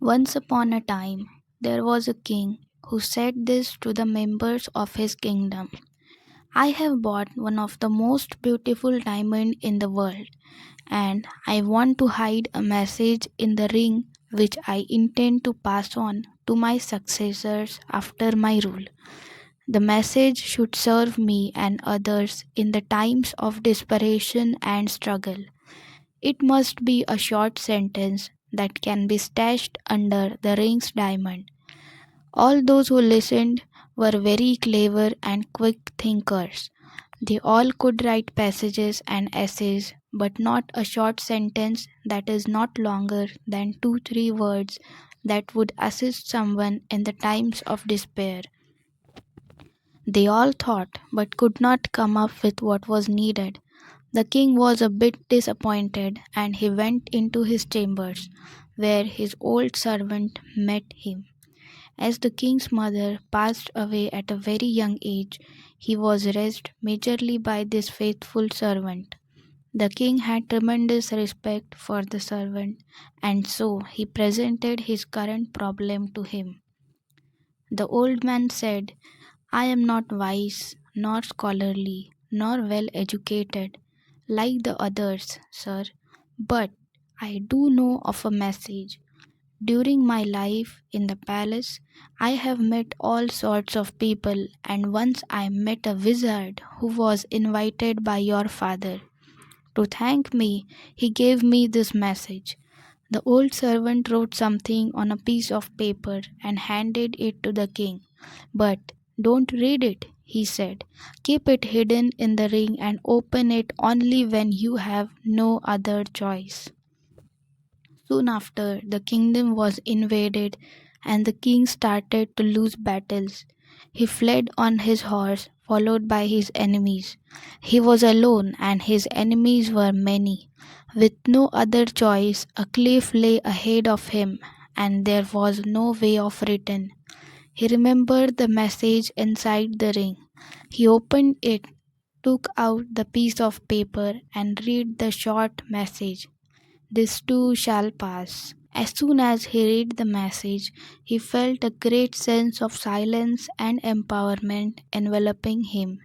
Once upon a time, there was a king who said this to the members of his kingdom. I have bought one of the most beautiful diamonds in the world, and I want to hide a message in the ring which I intend to pass on to my successors after my rule. The message should serve me and others in the times of desperation and struggle. It must be a short sentence that can be stashed under the ring's diamond. All those who listened were very clever and quick thinkers. They all could write passages and essays, but not a short sentence that is not longer than 2 3 words that would assist someone in the times of despair. They all thought, but could not come up with what was needed. The king was a bit disappointed, and he went into his chambers, where his old servant met him. As the king's mother passed away at a very young age, he was raised majorly by this faithful servant. The king had tremendous respect for the servant, and so he presented his current problem to him. The old man said, I am not wise, nor scholarly, nor well educated, like the others, sir, but I do know of a message. During my life in the palace, I have met all sorts of people, and once I met a wizard who was invited by your father. To thank me, he gave me this message. The old servant wrote something on a piece of paper and handed it to the king. But don't read it, he said. Keep it hidden in the ring and open it only when you have no other choice. Soon after, the kingdom was invaded and the king started to lose battles. He fled on his horse, followed by his enemies. He was alone and his enemies were many. With no other choice, a cliff lay ahead of him, and there was no way of return. He remembered the message inside the ring. He opened it, took out the piece of paper, and read the short message. This too shall pass. As soon as he read the message, he felt a great sense of silence and empowerment enveloping him.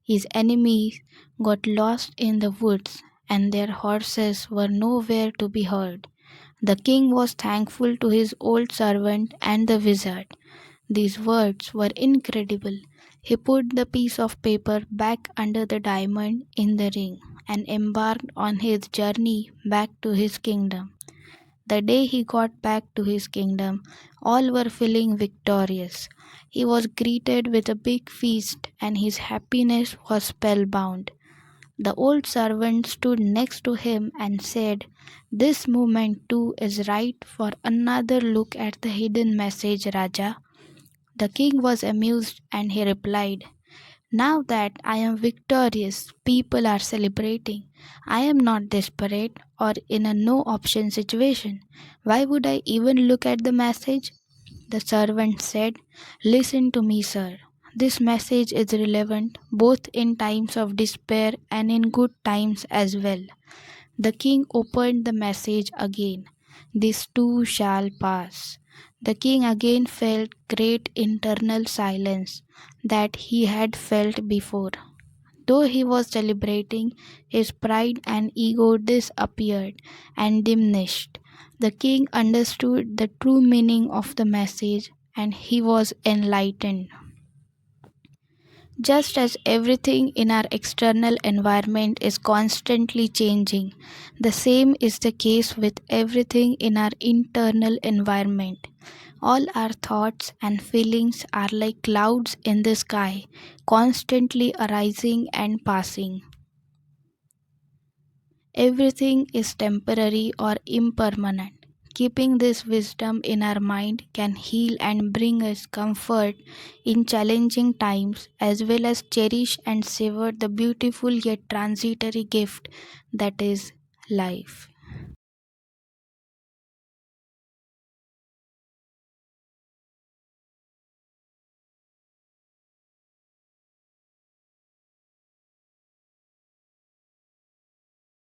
His enemies got lost in the woods, and their horses were nowhere to be heard. The king was thankful to his old servant and the wizard. These words were incredible. He put the piece of paper back under the diamond in the ring and embarked on his journey back to his kingdom. The day he got back to his kingdom, all were feeling victorious. He was greeted with a big feast, and his happiness was spellbound. The old servant stood next to him and said, This moment too is right for another look at the hidden message, Raja. The king was amused and he replied, Now that I am victorious, people are celebrating. I am not desperate or in a no option situation. Why would I even look at the message? The servant said, Listen to me, sir. This message is relevant both in times of despair and in good times as well. The king opened the message again. This too shall pass. The king again felt great internal silence that he had felt before. Though he was celebrating, his pride and ego disappeared and diminished. The king understood the true meaning of the message and he was enlightened. Just as everything in our external environment is constantly changing, the same is the case with everything in our internal environment. All our thoughts and feelings are like clouds in the sky, constantly arising and passing. Everything is temporary or impermanent. Keeping this wisdom in our mind can heal and bring us comfort in challenging times, as well as cherish and savor the beautiful yet transitory gift that is life.